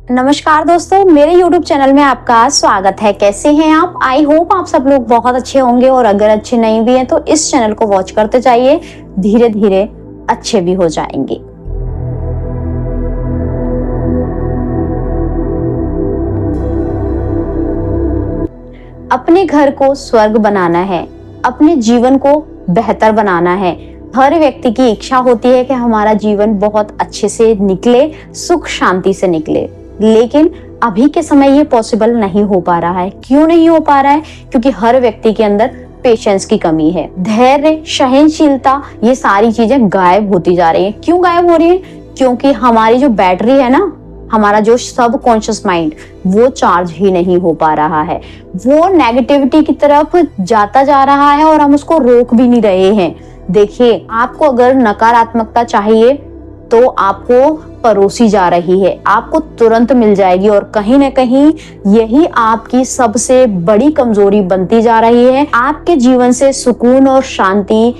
नमस्कार दोस्तों, मेरे YouTube चैनल में आपका स्वागत है। कैसे हैं आप? आई होप आप सब लोग बहुत अच्छे होंगे और अगर अच्छे नहीं भी हैं तो इस चैनल को वॉच करते जाइए, धीरे धीरे अच्छे भी हो जाएंगे। अपने घर को स्वर्ग बनाना है, अपने जीवन को बेहतर बनाना है। हर व्यक्ति की इच्छा होती है कि हमारा जीवन बहुत अच्छे से निकले, सुख शांति से निकले, लेकिन अभी के समय ये पॉसिबल नहीं हो पा रहा है। क्यों नहीं हो पा रहा है? क्योंकि हर व्यक्ति के अंदर पेशेंस की कमी है, धैर्य, सहनशीलता, ये सारी चीजें गायब होती जा रही हैं। क्यों गायब हो रही है? क्योंकि हमारी जो बैटरी है ना, हमारा जो सब कॉन्शियस माइंड, वो चार्ज ही नहीं हो पा रहा है। वो नेगेटिविटी की तरफ जाता जा रहा है और हम उसको रोक भी नहीं रहे हैं। देखिए, आपको अगर नकारात्मकता चाहिए तो आपको परोसी जा रही है, आपको तुरंत मिल जाएगी और कहीं ना कहीं यही आपकी सबसे बड़ी कमजोरी बनती जा रही है। आपके जीवन से सुकून और शांति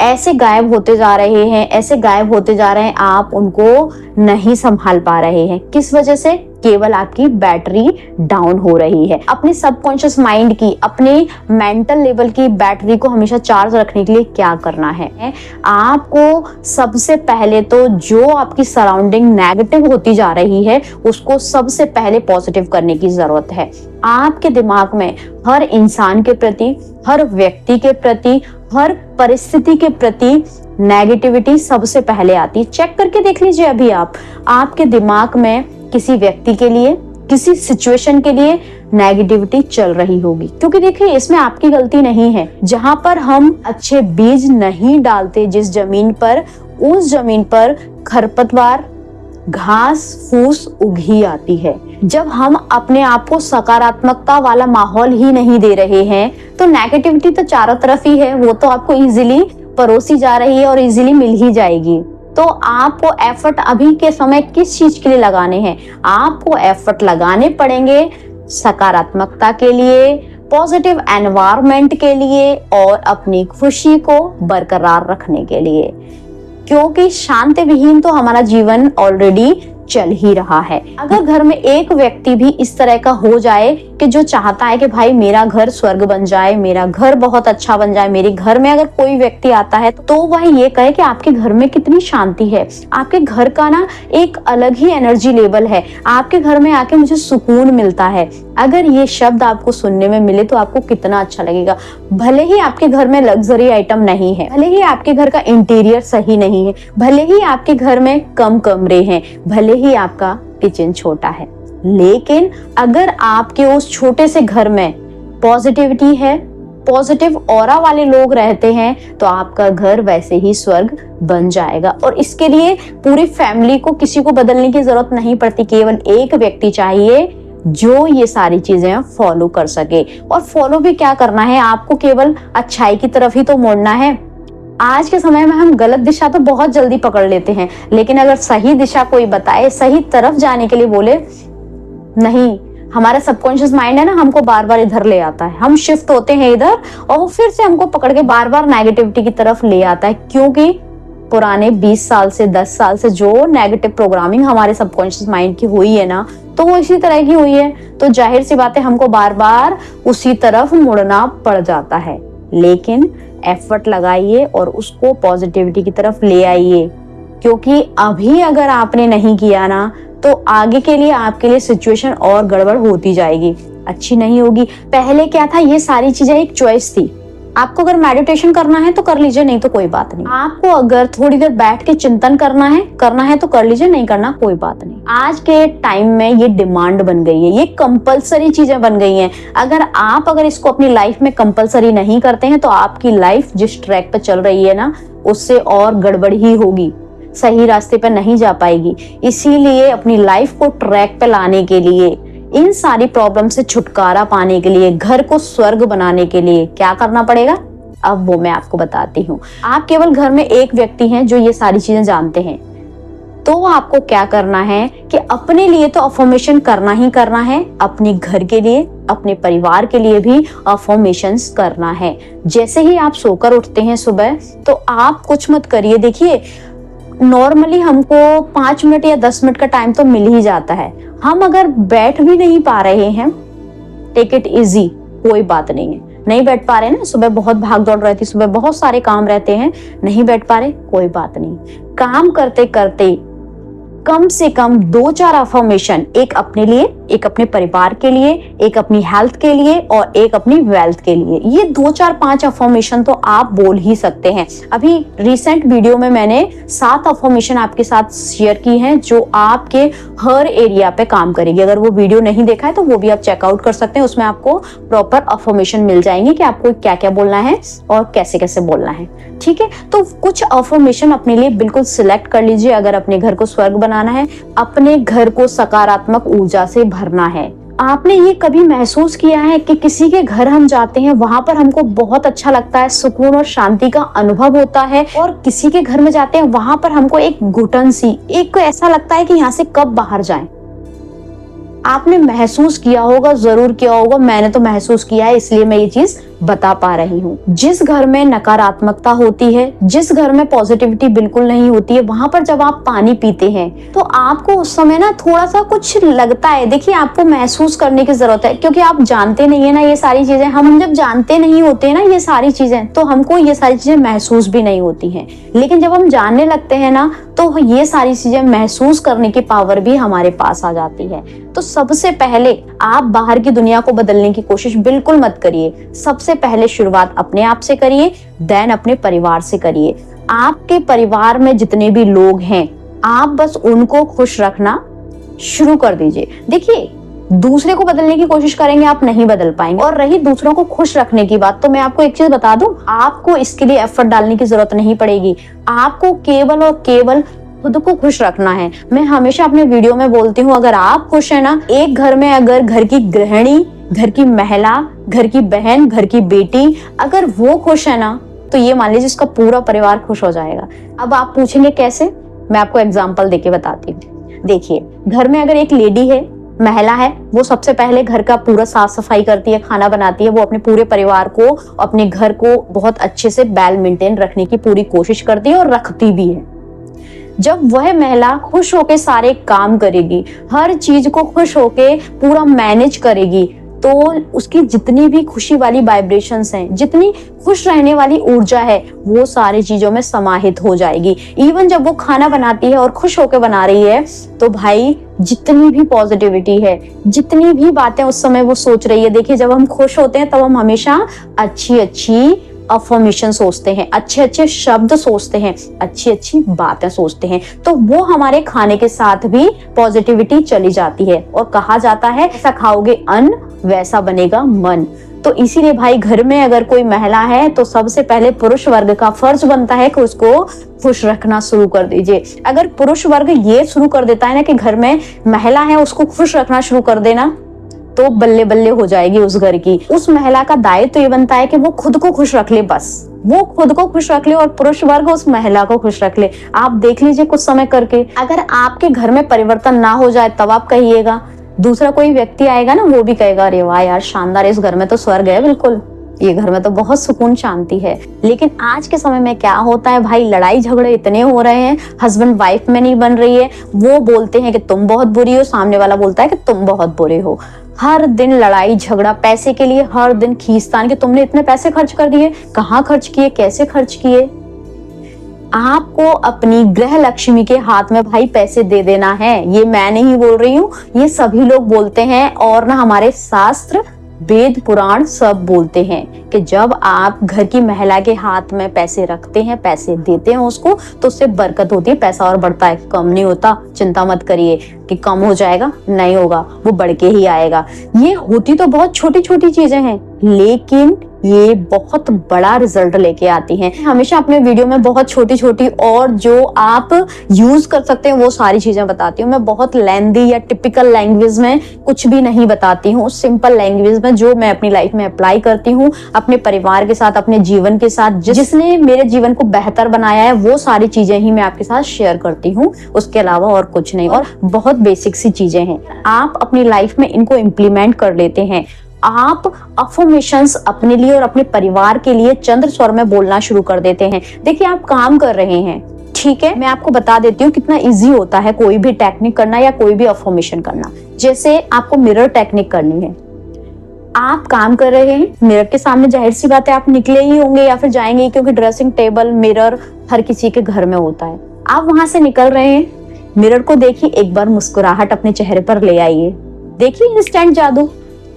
ऐसे गायब होते जा रहे हैं, ऐसे गायब होते जा रहे हैं, आप उनको नहीं संभाल पा रहे हैं। किस वजह से? केवल आपकी बैटरी डाउन हो रही है। अपने सबकॉन्शियस माइंड की, अपने मेंटल लेवल की बैटरी को हमेशा चार्ज रखने के लिए क्या करना है? आपको सबसे पहले तो जो आपकी सराउंडिंग नेगेटिव होती जा रही है उसको सबसे पहले पॉजिटिव करने की जरूरत है। आपके दिमाग में हर इंसान के प्रति, हर व्यक्ति के प्रति, हर परिस्थिति के प्रति नेगेटिविटी सबसे पहले आती है। चेक करके देख लीजिए अभी आपके दिमाग में किसी व्यक्ति के लिए, किसी सिचुएशन के लिए नेगेटिविटी चल रही होगी। क्योंकि देखिए, इसमें आपकी गलती नहीं है। जहां पर हम अच्छे बीज नहीं डालते जिस जमीन पर, उस जमीन पर खरपतवार, घास फूस उग ही आती है। जब हम अपने आप को सकारात्मकता वाला माहौल ही नहीं दे रहे हैं तो नेगेटिविटी तो चारों तरफ ही है, वो तो आपको इजीली परोसी जा रही है और इजीली मिल ही जाएगी। तो आपको एफर्ट अभी के समय किस चीज के लिए लगाने हैं? आपको एफर्ट लगाने पड़ेंगे सकारात्मकता के लिए, पॉजिटिव एनवायरनमेंट के लिए और अपनी खुशी को बरकरार रखने के लिए। क्योंकि शांति विहीन तो हमारा जीवन ऑलरेडी चल ही रहा है। अगर घर में एक व्यक्ति भी इस तरह का हो जाए कि जो चाहता है कि भाई मेरा घर स्वर्ग बन जाए, मेरा घर बहुत अच्छा बन जाए, मेरे घर में अगर कोई व्यक्ति आता है तो वह ये कहे कि आपके घर में कितनी शांति है, आपके घर का ना एक अलग ही एनर्जी लेवल है, आपके घर में आके मुझे सुकून मिलता है। अगर ये शब्द आपको सुनने में मिले तो आपको कितना अच्छा लगेगा। भले ही आपके घर में लग्जरी आइटम नहीं है, भले ही आपके घर का इंटीरियर सही नहीं है, भले ही आपके घर में कम कमरे हैं, भले ही आपका किचन छोटा है, लेकिन अगर आपके उस छोटे से घर में पॉजिटिविटी है, पॉजिटिव ऑरा वाले लोग रहते हैं तो आपका घर वैसे ही स्वर्ग बन जाएगा। और इसके लिए पूरी फैमिली को, किसी को बदलने की जरूरत नहीं पड़ती। केवल एक व्यक्ति चाहिए जो ये सारी चीजें फॉलो कर सके। और फॉलो भी क्या करना है? आपको केवल अच्छाई की तरफ ही तो मोड़ना है। आज के समय में हम गलत दिशा तो बहुत जल्दी पकड़ लेते हैं, लेकिन अगर सही दिशा कोई बताए, सही तरफ जाने के लिए बोले, नहीं, हमारा सबकॉन्शियस माइंड है ना, हमको बार बार इधर ले आता है। हम शिफ्ट होते हैं इधर और वो फिर से हमको पकड़ के बार बार नेगेटिविटी की तरफ ले आता है। क्योंकि पुराने 20 साल से, 10 साल से जो नेगेटिव प्रोग्रामिंग हमारे सबकॉन्शियस माइंड की हुई है ना, तो वो इसी तरह की हुई है। तो जाहिर सी बात है, हमको बार बार उसी तरफ मुड़ना पड़ जाता है। लेकिन एफर्ट लगाइए और उसको पॉजिटिविटी की तरफ ले आइए। क्योंकि अभी अगर आपने नहीं किया ना तो आगे के लिए आपके लिए सिचुएशन और गड़बड़ होती जाएगी, अच्छी नहीं होगी। पहले क्या था, ये सारी चीजें एक चॉइस थी। आपको अगर मेडिटेशन करना है तो कर लीजिए, नहीं तो कोई बात नहीं। आपको अगर थोड़ी देर बैठ के चिंतन करना है तो कर लीजिए, नहीं करना कोई बात नहीं। आज के टाइम में ये डिमांड बन गई है, ये कंपलसरी चीजें बन गई हैं। अगर इसको अपनी लाइफ में कंपलसरी नहीं करते हैं तो आपकी लाइफ जिस ट्रैक पे चल रही है ना, उससे और गड़बड़ ही होगी, सही रास्ते पे नहीं जा पाएगी। इसीलिए अपनी लाइफ को ट्रैक पे लाने के लिए, इन सारी प्रॉब्लम से छुटकारा पाने के लिए, घर को स्वर्ग बनाने के लिए क्या करना पड़ेगा, अब वो मैं आपको बताती हूँ। आप केवल घर में एक व्यक्ति हैं जो ये सारी चीजें जानते हैं, तो आपको क्या करना है कि अपने लिए तो अफर्मेशन करना ही करना है, अपने घर के लिए, अपने परिवार के लिए भी अफर्मेशंस करना है। जैसे ही आप सोकर उठते हैं सुबह, तो आप कुछ मत करिए। देखिए, नॉर्मली हमको 5 मिनट या 10 मिनट का टाइम तो मिल ही जाता है। हम अगर बैठ भी नहीं पा रहे हैं, टेक इट इजी, कोई बात नहीं है। नहीं बैठ पा रहे ना, सुबह बहुत भाग दौड़ रहती, सुबह बहुत सारे काम रहते हैं, नहीं बैठ पा रहे, कोई बात नहीं। काम करते करते कम से कम 2-4 अफर्मेशन, एक अपने लिए, एक अपने परिवार के लिए, एक अपनी हेल्थ के लिए और एक अपनी वेल्थ के लिए, ये 2-4-5 अफर्मेशन तो आप बोल ही सकते हैं। अभी रिसेंट वीडियो में मैंने 7 अफर्मेशन आपके साथ शेयर की हैं जो आपके हर एरिया पे काम करेगी। अगर वो वीडियो नहीं देखा है तो वो भी आप चेकआउट कर सकते हैं, उसमें आपको प्रॉपर अफर्मेशन मिल जाएंगे कि आपको क्या क्या बोलना है और कैसे कैसे बोलना है। ठीक है, तो कुछ अफर्मेशन अपने लिए बिल्कुल सिलेक्ट कर लीजिए। अगर अपने घर को स्वर्ग बनाना है, अपने घर को सकारात्मक ऊर्जा से भरना है। आपने ये कभी महसूस किया है कि किसी के घर हम जाते हैं, वहां पर हमको बहुत अच्छा लगता है, सुकून और शांति का अनुभव होता है, और किसी के घर में जाते हैं वहां पर हमको एक घुटन सी, एक ऐसा लगता है कि यहाँ से कब बाहर जाएं। आपने महसूस किया होगा, जरूर किया होगा, मैंने तो महसूस किया है, इसलिए मैं ये चीज बता पा रही हूँ। जिस घर में नकारात्मकता होती है, जिस घर में पॉजिटिविटी बिल्कुल नहीं होती है, वहां पर जब आप पानी पीते हैं तो आपको उस समय ना थोड़ा सा कुछ लगता है। देखिए, आपको महसूस करने की जरूरत है, क्योंकि आप जानते नहीं है ना ये सारी चीजें। हम जब जानते नहीं होते हैं ना ये सारी चीजें, तो हमको ये सारी चीजें महसूस भी नहीं होती हैं। लेकिन जब हम जानने लगते हैं ना, तो ये सारी चीजें महसूस करने की पावर भी हमारे पास आ जाती है। तो सबसे पहले आप बाहर की दुनिया को बदलने की कोशिश बिल्कुल मत करिए। सबसे पहले शुरुआत अपने आप से करिए, देन अपने परिवार से करिए। आपके परिवार में जितने भी लोग हैं, आप बस उनको खुश रखना शुरू कर दीजिए। देखिए, दूसरे को बदलने की कोशिश करेंगे, आप नहीं बदल पाएंगे। और रही दूसरों को खुश रखने की बात, तो मैं आपको एक चीज बता दूं, आपको इसके लिए एफर्ट डालने की जरूरत नहीं पड़ेगी। आपको केवल और केवल खुद को खुश रखना है। मैं हमेशा अपने वीडियो में बोलती हूँ, अगर आप खुश है ना, एक घर में अगर घर की गृहिणी, घर की महिला, घर की बहन, घर की बेटी, अगर वो खुश है ना, तो ये मान लीजिए उसका पूरा परिवार खुश हो जाएगा। अब आप पूछेंगे कैसे, मैं आपको एग्जांपल देके बताती हूँ। देखिए, घर में अगर एक लेडी है, महिला है, वो सबसे पहले घर का पूरा साफ सफाई करती है, खाना बनाती है, वो अपने पूरे परिवार को, अपने घर को बहुत अच्छे से वेल मेंटेन रखने की पूरी कोशिश करती है और रखती भी है। जब वह महिला खुश होके सारे काम करेगी, हर चीज को खुश होके पूरा मैनेज करेगी, तो उसकी जितनी भी खुशी वाली वाइब्रेशंस हैं, जितनी खुश रहने वाली ऊर्जा है, वो सारी चीजों में समाहित हो जाएगी। इवन जब वो खाना बनाती है और खुश होकर बना रही है, तो भाई जितनी भी पॉजिटिविटी है, जितनी भी बातें उस समय वो सोच रही है, देखिए जब हम खुश होते हैं तब हम हमेशा अच्छी अच्छी अफर्मेशन सोचते हैं, अच्छे अच्छे शब्द सोचते हैं, अच्छी अच्छी बातें सोचते हैं, तो वो हमारे खाने के साथ भी पॉजिटिविटी चली जाती है। और कहा जाता है, ऐसा खाओगे अन्न वैसा बनेगा मन। तो इसीलिए भाई, घर में अगर कोई महिला है तो सबसे पहले पुरुष वर्ग का फर्ज बनता है कि उसको खुश रखना शुरू कर दीजिए। अगर पुरुष वर्ग ये शुरू कर देता है ना कि घर में महिला है उसको खुश रखना शुरू कर देना, तो बल्ले बल्ले हो जाएगी उस घर की। उस महिला का दायित्व तो ये बनता है कि वो खुद को खुश रख ले, बस वो खुद को खुश रख ले और पुरुष वर्ग उस महिला को खुश रख ले। आप देख लीजिए कुछ समय करके, अगर आपके घर में परिवर्तन ना हो जाए तब आप कहिएगा, दूसरा कोई व्यक्ति आएगा ना, वो भी कहेगा अरे वाह यार शानदार, इस घर में तो स्वर्ग है, बिल्कुल ये घर में तो बहुत सुकून शांति है। लेकिन आज के समय में क्या होता है भाई, लड़ाई झगड़े इतने हो रहे हैं, हस्बैंड वाइफ में नहीं बन रही है। वो बोलते हैं कि तुम बहुत बुरी हो, सामने वाला बोलता है कि तुम बहुत बुरे हो। हर दिन लड़ाई झगड़ा पैसे के लिए, हर दिन खींचतान कि तुमने इतने पैसे खर्च कर दिए, कहाँ खर्च किए, कैसे खर्च किए। आपको अपनी गृह लक्ष्मी के हाथ में भाई पैसे दे देना है। ये मैं नहीं बोल रही हूँ, ये सभी लोग बोलते हैं, और ना हमारे शास्त्र, वेद, पुराण सब बोलते हैं कि जब आप घर की महिला के हाथ में पैसे रखते हैं, पैसे देते हैं उसको, तो उससे बरकत होती है, पैसा और बढ़ता है, कम नहीं होता। चिंता मत करिए कि कम हो जाएगा, नहीं होगा, वो बढ़ के ही आएगा। ये होती तो बहुत छोटी छोटी चीजें हैं, लेकिन ये बहुत बड़ा रिजल्ट लेके आती हैं। हमेशा अपने वीडियो में बहुत छोटी छोटी और जो आप यूज कर सकते हैं वो सारी चीजें बताती हूँ। मैं बहुत लेंदी या टिपिकल लैंग्वेज में कुछ भी नहीं बताती हूँ, सिंपल लैंग्वेज में जो मैं अपनी लाइफ में अप्लाई करती हूँ, अपने परिवार के साथ, अपने जीवन के साथ, जिसने मेरे जीवन को बेहतर बनाया है, वो सारी चीजें ही मैं आपके साथ शेयर करती हूँ। उसके अलावा और कुछ नहीं, और बहुत बेसिक सी चीजें हैं, आप अपनी लाइफ में इनको इम्प्लीमेंट कर लेते हैं। आप अफर्मेशंस अपने लिए और अपने परिवार के लिए चंद्र स्वर में बोलना शुरू कर देते हैं। देखिए, आप काम कर रहे हैं, ठीक है, मैं आपको बता देती हूँ कितना इजी होता है कोई भी टेक्निक करना या कोई भी अफर्मेशन करना। जैसे आपको मिरर टेक्निक करनी है, आप काम कर रहे हैं, मिरर के सामने जाहिर सी बात है आप निकले ही होंगे या फिर जाएंगे, क्योंकि ड्रेसिंग टेबल मिरर हर किसी के घर में होता है। आप वहां से निकल रहे हैं, मिरर को देखिए, एक बार मुस्कुराहट अपने चेहरे पर ले आइए। देखिए इंस्टेंट जादू,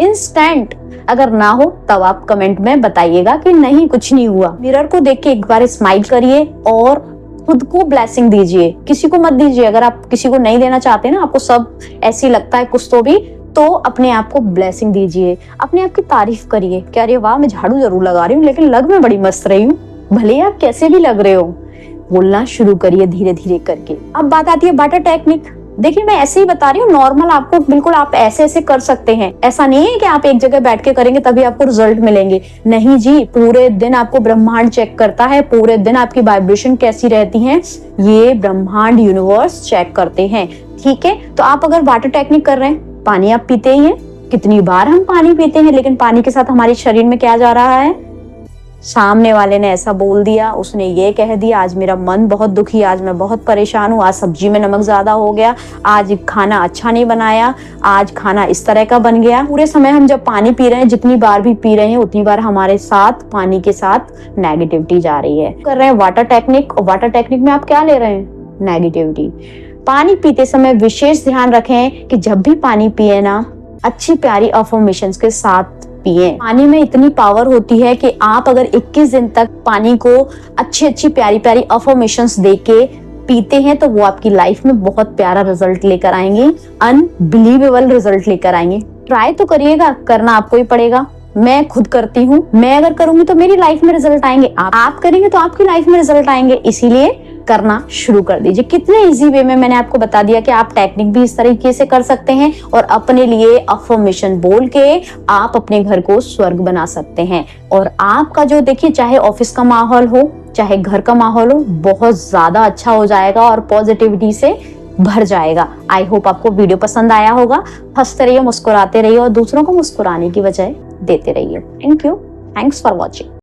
इंस्टेंट। अगर ना हो तब आप कमेंट में बताइएगा कि नहीं कुछ नहीं हुआ। मिरर को देख के एक बार स्माइल करिए और खुद को ब्लेसिंग दीजिए, किसी को मत दीजिए। अगर आप किसी को नहीं देना चाहते ना, आपको सब ऐसी लगता है कुछ तो अपने आप को ब्लेसिंग दीजिए, अपने आप की तारीफ करिए कि अरे वाह मैं झाड़ू जरूर लगा रही हूँ लेकिन लग मैं बड़ी मस्त रही हूँ, भले आप कैसे भी लग रहे हो। बोलना शुरू करिए धीरे धीरे करके। अब बात आती है वाटर टेक्निक। देखिए मैं ऐसे ही बता रही हूँ, नॉर्मल आपको बिल्कुल आप ऐसे ऐसे कर सकते हैं। ऐसा नहीं है कि आप एक जगह बैठ के करेंगे तभी आपको रिजल्ट मिलेंगे, नहीं जी। पूरे दिन आपको ब्रह्मांड चेक करता है, पूरे दिन आपकी वाइब्रेशन कैसी रहती है ये ब्रह्मांड यूनिवर्स चेक करते हैं, ठीक है। तो आप अगर वाटर टेक्निक कर रहे हैं, पानी आप पीते ही हैं, कितनी बार हम पानी पीते हैं, लेकिन पानी के साथ हमारे शरीर में क्या जा रहा है। सामने वाले ने ऐसा बोल दिया, उसने ये कह दिया, आज मेरा मन बहुत दुखी, आज मैं बहुत परेशान हूँ, आज सब्जी में नमक ज्यादा हो गया, आज खाना अच्छा नहीं बनाया, आज खाना इस तरह का बन गया। पूरे समय हम जब पानी पी रहे हैं, जितनी बार भी पी रहे हैं उतनी बार हमारे साथ पानी के साथ नेगेटिविटी जा रही है। कर रहे हैं वाटर टेक्निक, और वाटर टेक्निक में आप क्या ले रहे हैं, नेगेटिविटी। पानी पीते समय विशेष ध्यान रखें कि जब भी पानी पिए ना, अच्छी प्यारी अफर्मेशंस के साथ पिए। पानी में इतनी पावर होती है कि आप अगर 21 दिन तक पानी को अच्छी अच्छी प्यारी प्यारी अफर्मेशंस देके पीते हैं तो वो आपकी लाइफ में बहुत प्यारा रिजल्ट लेकर आएंगे, अनबिलीवेबल रिजल्ट लेकर आएंगे। ट्राई तो करिएगा, करना आपको ही पड़ेगा। मैं खुद करती हूँ, मैं अगर करूंगी तो मेरी लाइफ में रिजल्ट आएंगे, आप करेंगे तो आपकी लाइफ में रिजल्ट आएंगे। इसीलिए करना शुरू कर दीजिए। कितने इजी वे में मैंने आपको बता दिया कि आप टेक्निक भी इस तरीके से कर सकते हैं और अपने लिए अफर्मेशन बोल के आप अपने घर को स्वर्ग बना सकते हैं। और आपका जो देखिए, चाहे ऑफिस का माहौल हो चाहे घर का माहौल हो, बहुत ज्यादा अच्छा हो जाएगा और पॉजिटिविटी से भर जाएगा। आई होप आपको वीडियो पसंद आया होगा। हंसते रहिए, मुस्कुराते रहिए और दूसरों को मुस्कुराने की वजह देते रहिए। Thank you, thanks for watching.